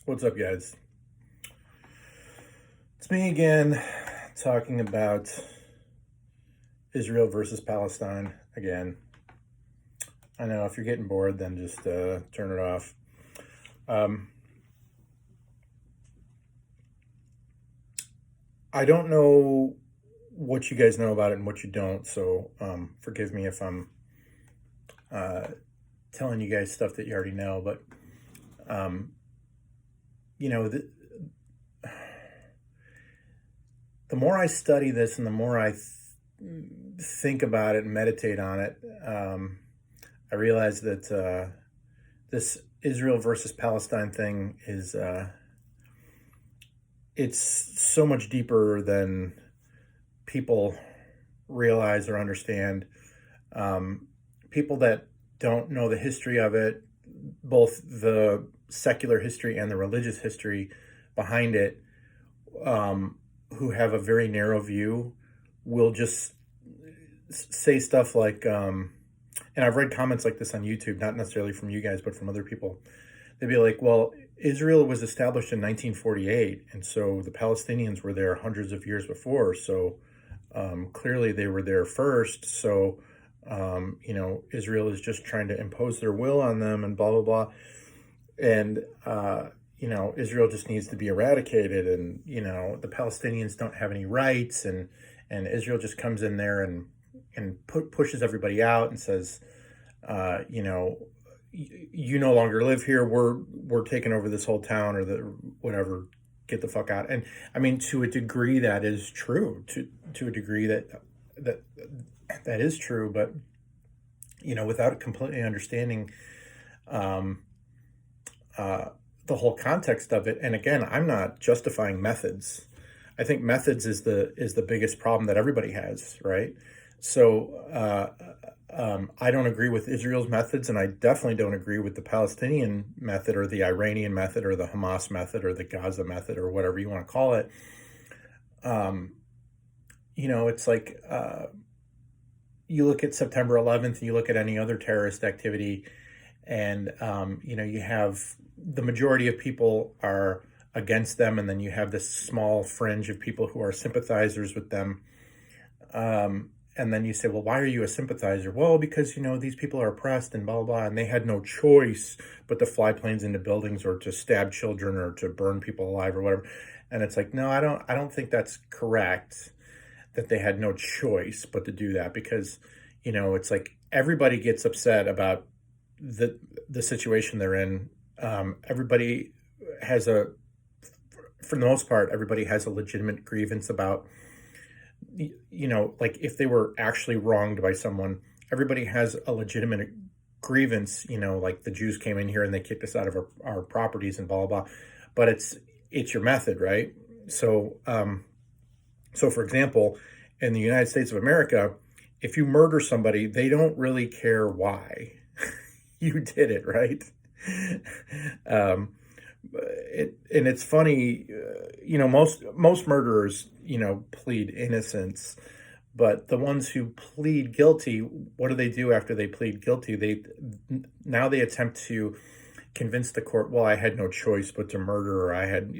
What's up, guys? It's me again, talking about Israel versus Palestine again. I know if you're getting bored, then just turn it off. I don't know what you guys know about it and what you don't, so forgive me if I'm telling you guys stuff that you already know, but you know, the more I study this and the more I think about it and meditate on it, I realize that this Israel versus Palestine thing is it's so much deeper than people realize or understand. People that don't know the history of it, both the secular history and the religious history behind it, who have a very narrow view, will just say stuff like, and I've read comments like this on YouTube, not necessarily from you guys, but from other people. They'd be like, well, Israel was established in 1948, and so the Palestinians were there hundreds of years before, so clearly they were there first, so Israel is just trying to impose their will on them and blah, blah, blah. And, Israel just needs to be eradicated, and, the Palestinians don't have any rights, and Israel just comes in there and pushes everybody out and says, you no longer live here. We're taking over this whole town or the whatever. Get the fuck out. And I mean, to a degree, that is true. To a degree that is true. But without completely understanding the whole context of it. And again, I'm not justifying methods. I think methods is the biggest problem that everybody has, right? So I don't agree with Israel's methods, and I definitely don't agree with the Palestinian method or the Iranian method or the Hamas method or the Gaza method or whatever you want to call it. It's like you look at September 11th, and you look at any other terrorist activity, and you have the majority of people are against them, and then you have this small fringe of people who are sympathizers with them. And then you say, well, why are you a sympathizer? Well, because, these people are oppressed and blah, blah, blah, and they had no choice but to fly planes into buildings or to stab children or to burn people alive or whatever. And it's like, no, I don't think that's correct, that they had no choice but to do that, because, it's like everybody gets upset about the situation they're in. Everybody has for the most part, everybody has a legitimate grievance about, like if they were actually wronged by someone, everybody has a legitimate grievance, like the Jews came in here and they kicked us out of our properties and blah, blah, blah. But it's your method, right? So, for example, in the United States of America, if you murder somebody, they don't really care why you did it, right? And it's funny, most murderers, plead innocence, but the ones who plead guilty, what do they do after they plead guilty? They attempt to convince the court, well, I had no choice but to murder, or I had,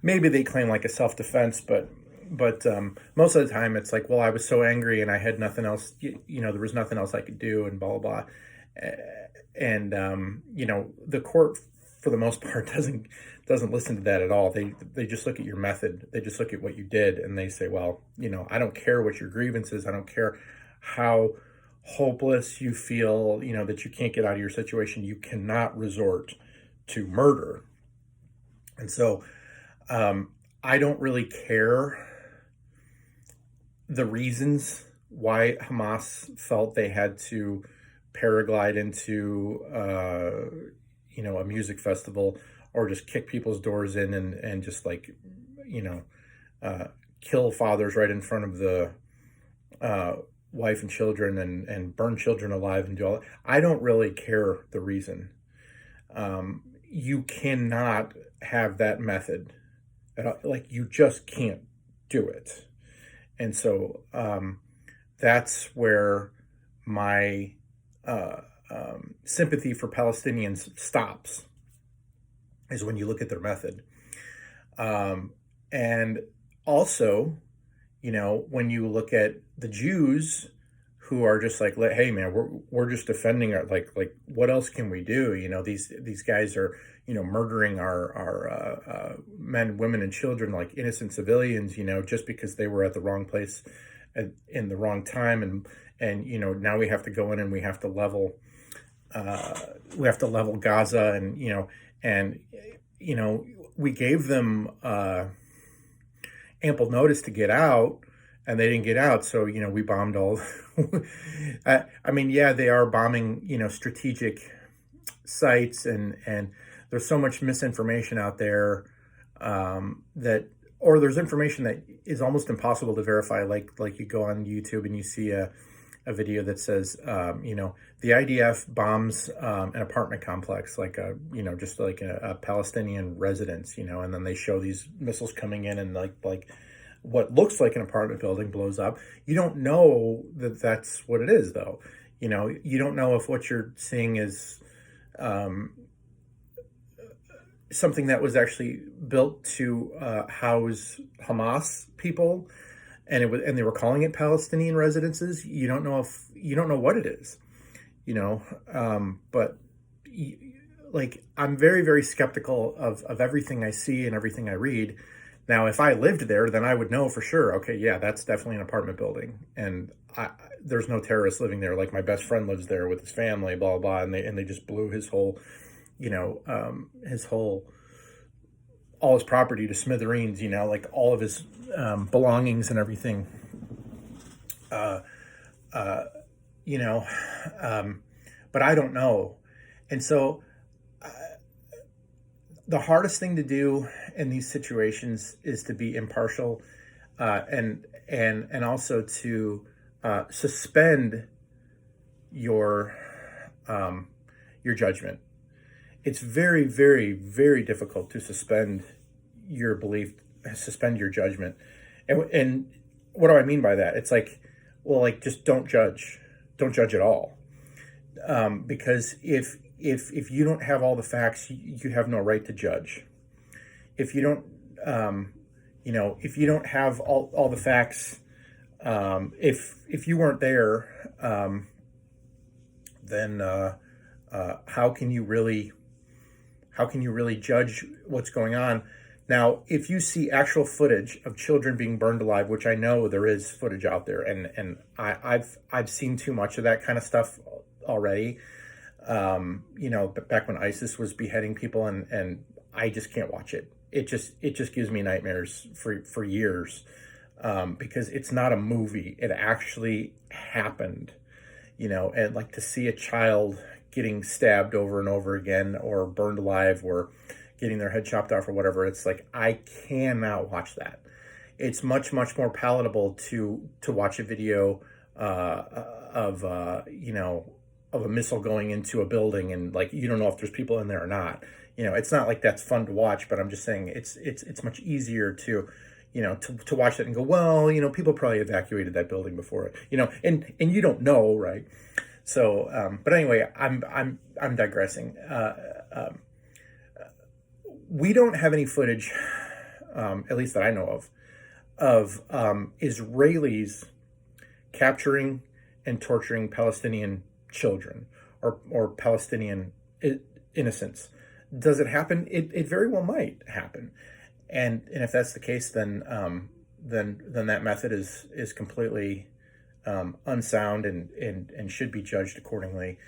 maybe they claim like a self-defense, but most of the time it's like, well, I was so angry and I had nothing else, there was nothing else I could do, and blah, blah, blah. And the court, for the most part, doesn't listen to that at all. They just look at your method. They just look at what you did, and they say, well, I don't care what your grievance is. I don't care how hopeless you feel, that you can't get out of your situation. You cannot resort to murder. And so I don't really care the reasons why Hamas felt they had to paraglide into a music festival, or just kick people's doors in and just like, kill fathers right in front of the wife and children, and burn children alive and do all that. I don't really care the reason. You cannot have that method. Like, you just can't do it. And so that's where my sympathy for Palestinians stops. is when you look at their method. And also, when you look at the Jews who are just like, hey man, we're just defending our, like what else can we do? These guys are, murdering our men, women, and children, like innocent civilians, just because they were at the wrong place in the wrong time, and now we have to go in and we have to level Gaza, and we gave them ample notice to get out, and they didn't get out. So, we bombed all. I mean, yeah, they are bombing, strategic sites, and there's so much misinformation out there, or there's information that is almost impossible to verify. Like you go on YouTube and you see a video that says, the IDF bombs an apartment complex, like just like a Palestinian residence, and then they show these missiles coming in, and like what looks like an apartment building blows up. You don't know that that's what it is, though. You don't know if what you're seeing is something that was actually built to house Hamas people, and they were calling it Palestinian residences. You don't know what it is, but like, I'm very, very skeptical of everything I see and everything I read. Now, if I lived there, then I would know for sure. Okay, yeah, that's definitely an apartment building, and there's no terrorists living there. Like, my best friend lives there with his family, blah blah, and they just blew his whole, all his property to smithereens. Like all of his belongings and everything. But I don't know, and so the hardest thing to do in these situations is to be impartial, and also to suspend your judgment. It's very, very, very difficult to suspend your belief, suspend your judgment. And what do I mean by that? It's like, well, like, just don't judge at all, because if you don't have all the facts, you have no right to judge. If you don't, if you don't have all the facts, if you weren't there, then how can you really judge what's going on? Now, if you see actual footage of children being burned alive, which I know there is footage out there, and I've seen too much of that kind of stuff already. Back when ISIS was beheading people, and I just can't watch it. It just gives me nightmares for years, because it's not a movie. It actually happened, and like, to see a child getting stabbed over and over again, or burned alive, or getting their head chopped off, or whatever. It's like, I cannot watch that. It's much, much more palatable to watch a video of a missile going into a building, and like, you don't know if there's people in there or not. It's not like that's fun to watch, but I'm just saying it's much easier to watch that and go, well, people probably evacuated that building before, and you don't know, right? So, but anyway, I'm digressing. We don't have any footage, at least that I know of Israelis capturing and torturing Palestinian children, or Palestinian innocents. Does it happen? It very well might happen, and if that's the case, then that method is completely unsound, and should be judged accordingly.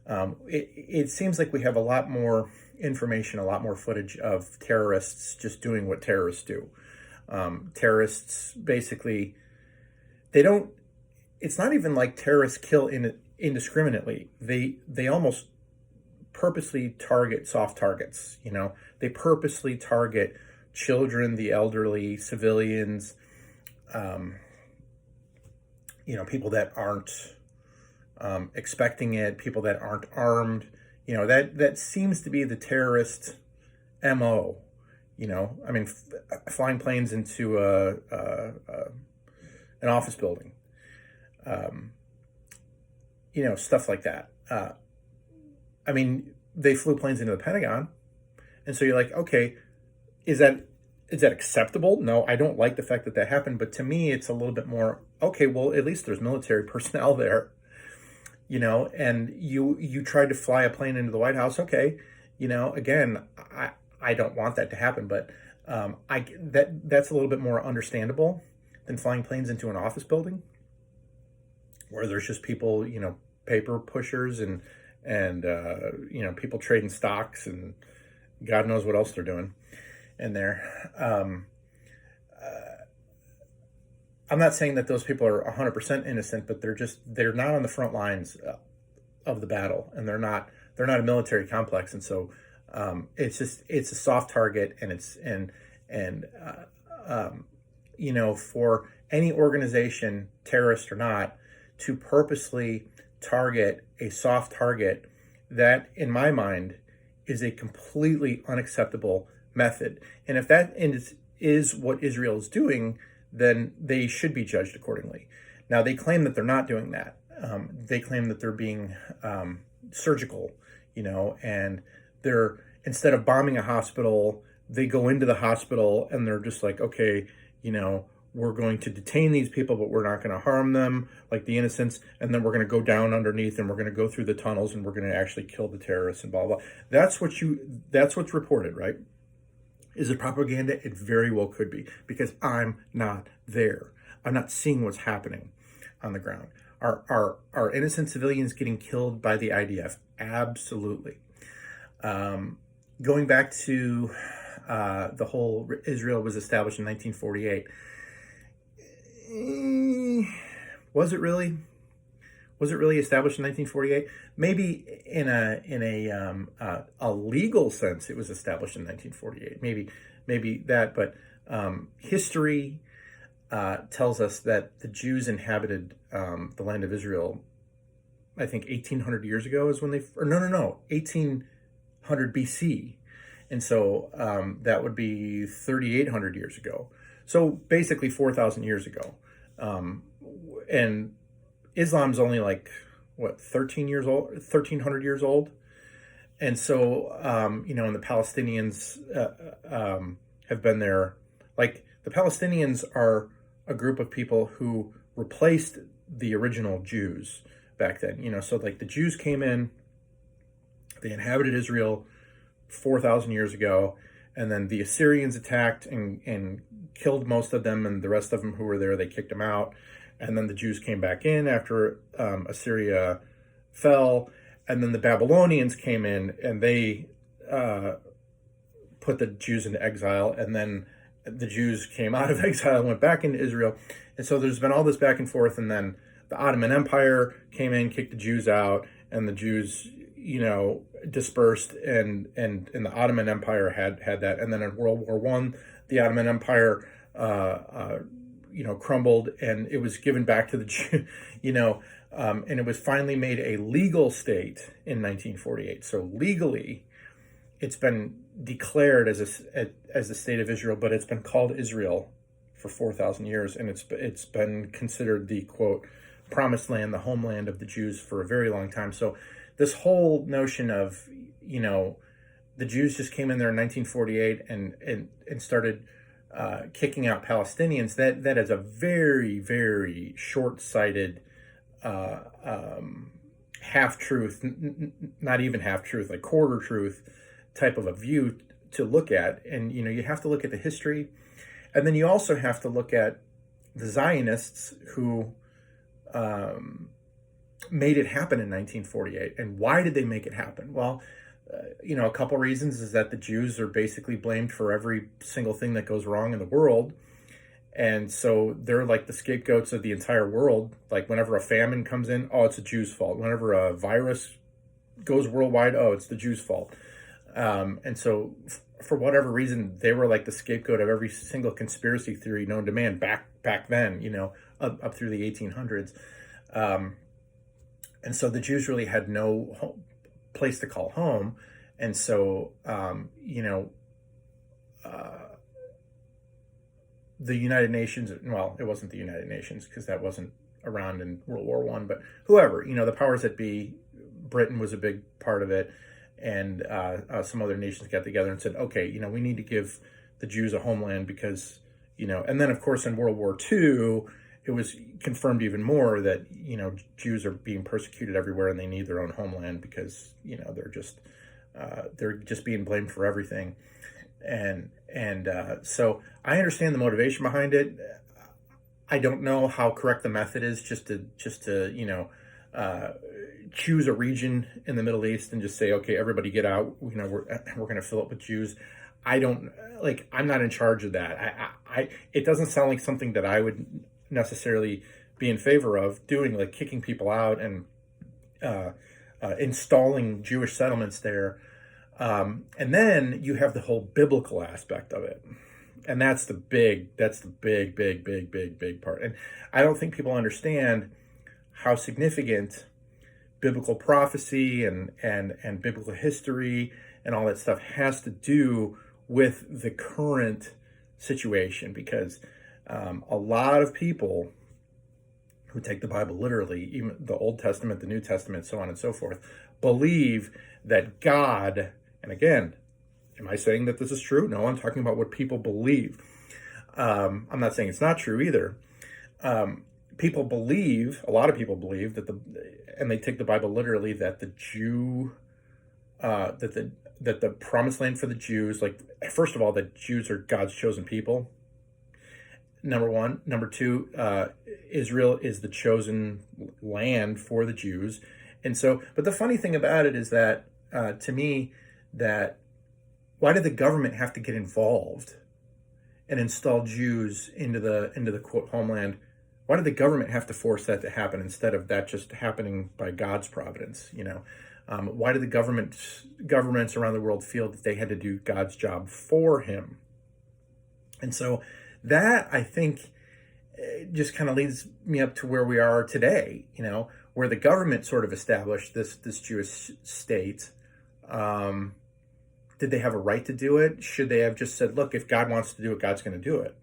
It seems like we have a lot more information, a lot more footage of terrorists just doing what terrorists do. Terrorists basically, it's not even like terrorists kill indiscriminately. They almost purposely target soft targets. They purposely target children, the elderly, civilians, people that aren't expecting it, people that aren't armed. That seems to be the terrorist MO. I mean, flying planes into an office building, stuff like that. I mean, they flew planes into the Pentagon. And so you're like, okay, is that is that acceptable? No, I don't like the fact that that happened. But to me, it's a little bit more, okay, well, at least there's military personnel there, and you tried to fly a plane into the White House. Okay, again, I don't want that to happen, but that's a little bit more understandable than flying planes into an office building where there's just people, paper pushers and people trading stocks and God knows what else they're doing in there. I'm not saying that those people are 100% innocent, but they're not on the front lines of the battle, and they're not a military complex, and so it's a soft target, and for any organization, terrorist or not, to purposely target a soft target, that in my mind is a completely unacceptable method. And if that is what Israel is doing, then they should be judged accordingly. Now, they claim that they're not doing that. They claim that they're being surgical, and they're, instead of bombing a hospital, they go into the hospital and they're just like, okay, we're going to detain these people, but we're not going to harm them, like the innocents, and then we're going to go down underneath and we're going to go through the tunnels and we're going to actually kill the terrorists and blah, blah. That's what's reported, right? Is it propaganda? It very well could be, because I'm not there. I'm not seeing what's happening on the ground. Are innocent civilians getting killed by the IDF? Absolutely. Going back to the whole Israel was established in 1948. Was it really established in 1948? Maybe in a legal sense, it was established in 1948. Maybe that, but history tells us that the Jews inhabited the land of Israel, I think 1800 years ago is when they, or no, 1800 BC. And so that would be 3,800 years ago. So basically 4,000 years ago. And Islam's only like, 13 years old, 1,300 years old. And so, and the Palestinians have been there. Like, the Palestinians are a group of people who replaced the original Jews back then. So like the Jews came in, they inhabited Israel 4,000 years ago, and then the Assyrians attacked and killed most of them, and the rest of them who were there, they kicked them out. And then the Jews came back in after Assyria fell, and then the Babylonians came in and they put the Jews into exile, and then the Jews came out of exile and went back into Israel. And so there's been all this back and forth, and then the Ottoman Empire came in, kicked the Jews out, and the Jews, dispersed, and the Ottoman Empire had that. And then in World War I, the Ottoman Empire crumbled, and it was given back to the Jew, and it was finally made a legal state in 1948. So legally, it's been declared as a state of Israel, but it's been called Israel for 4,000 years, and it's been considered the, quote, promised land, the homeland of the Jews, for a very long time. So this whole notion of, the Jews just came in there in 1948 and started kicking out Palestinians, that is a very, very short-sighted half-truth, not even half-truth, like quarter-truth type of a view to look at. And, you have to look at the history, and then you also have to look at the Zionists who made it happen in 1948. And why did they make it happen? Well, a couple reasons is that the Jews are basically blamed for every single thing that goes wrong in the world. And so they're like the scapegoats of the entire world. Like whenever a famine comes in, oh, it's a Jew's fault. Whenever a virus goes worldwide, oh, it's the Jews' fault. And so for whatever reason, they were like the scapegoat of every single conspiracy theory known to man back then, up through the 1800s. And so the Jews really had no place to call home. And so, the United Nations, well, it wasn't the United Nations because that wasn't around in World War I, but whoever, the powers that be, Britain was a big part of it, and some other nations got together and said, okay, we need to give the Jews a homeland because, and then of course in World War II, it was confirmed even more that, Jews are being persecuted everywhere and they need their own homeland because, they're just being blamed for everything. And so I understand the motivation behind it. I don't know how correct the method is just to choose a region in the Middle East and just say, okay, everybody get out. We're going to fill it with Jews. I'm not in charge of that. It doesn't sound like something that I would necessarily be in favor of doing, like kicking people out and installing Jewish settlements there. And then you have the whole biblical aspect of it. And that's the big part. And I don't think people understand how significant biblical prophecy and biblical history and all that stuff has to do with the current situation, because a lot of people who take the Bible literally, even the Old Testament, the New Testament, so on and so forth, believe that God, and again, am I saying that this is true? No, I'm talking about what people believe. I'm not saying it's not true either. A lot of people believe and they take the Bible literally, that the that the promised land for the Jews, like, first of all, that Jews are God's chosen people. Number one. Number two, Israel is the chosen land for the Jews. And so, but the funny thing about it is that, to me, that why did the government have to get involved and install Jews into the quote homeland? Why did the government have to force that to happen instead of that just happening by God's providence? Why did the governments around the world feel that they had to do God's job for him? And so that, I think, just kind of leads me up to where we are today, where the government sort of established this Jewish state. Did they have a right to do it? Should they have just said, look, if God wants to do it, God's going to do it.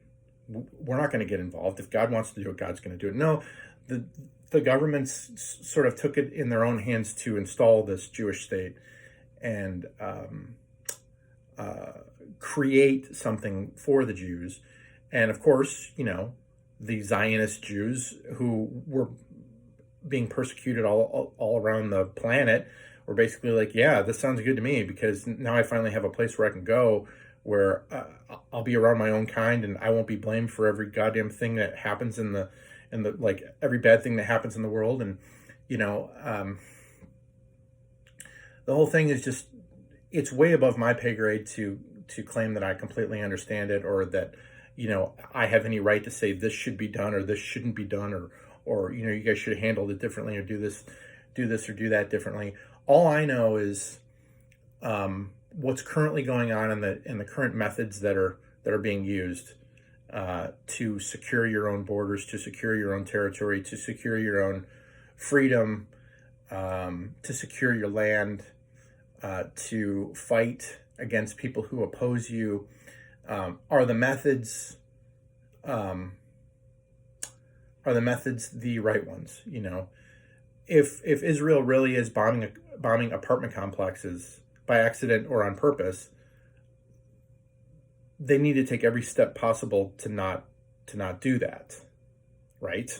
We're not going to get involved. If God wants to do it, God's going to do it. No, the governments sort of took it in their own hands to install this Jewish state and create something for the Jews. And of course, the Zionist Jews who were being persecuted all around the planet were basically like, yeah, this sounds good to me, because now I finally have a place where I can go where I'll be around my own kind and I won't be blamed for every goddamn thing that happens in the like every bad thing that happens in the world. And the whole thing is just, it's way above my pay grade to claim that I completely understand it, or that I have any right to say this should be done or this shouldn't be done, or you guys should have handled it differently, or do this or do that differently. All I know is what's currently going on in the current methods that are being used to secure your own borders, to secure your own territory, to secure your own freedom, to secure your land, to fight against people who oppose you. Are the methods the right ones? If Israel really is bombing apartment complexes by accident or on purpose, they need to take every step possible to not do that, right?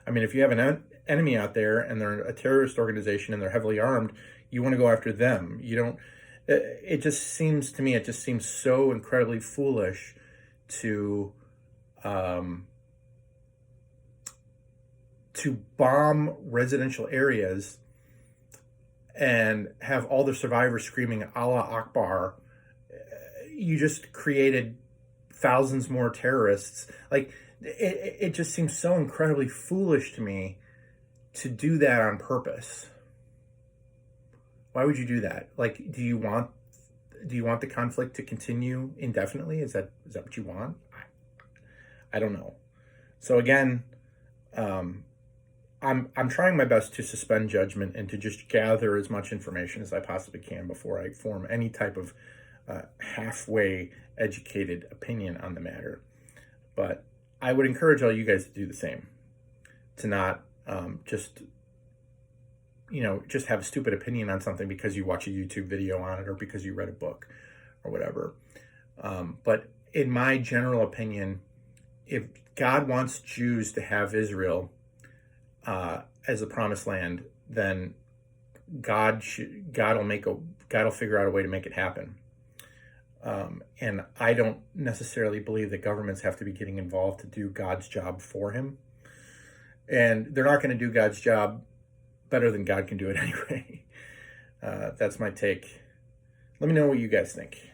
I mean, if you have an enemy out there and they're a terrorist organization and they're heavily armed, you want to go after them. You don't. It just seems to me, so incredibly foolish to bomb residential areas and have all the survivors screaming Allah Akbar. You just created thousands more terrorists. Like, it just seems so incredibly foolish to me to do that on purpose. Why would you do that? Like, do you want the conflict to continue indefinitely? Is that what you want? I don't know. So again, I'm trying my best to suspend judgment and to just gather as much information as I possibly can before I form any type of halfway educated opinion on the matter. But I would encourage all you guys to do the same, to not just just have a stupid opinion on something because you watch a YouTube video on it or because you read a book or whatever. But in my general opinion, if God wants Jews to have Israel as a promised land, then God will figure out a way to make it happen. And I don't necessarily believe that governments have to be getting involved to do God's job for him. And they're not going to do God's job better than God can do it anyway. That's my take. Let me know what you guys think.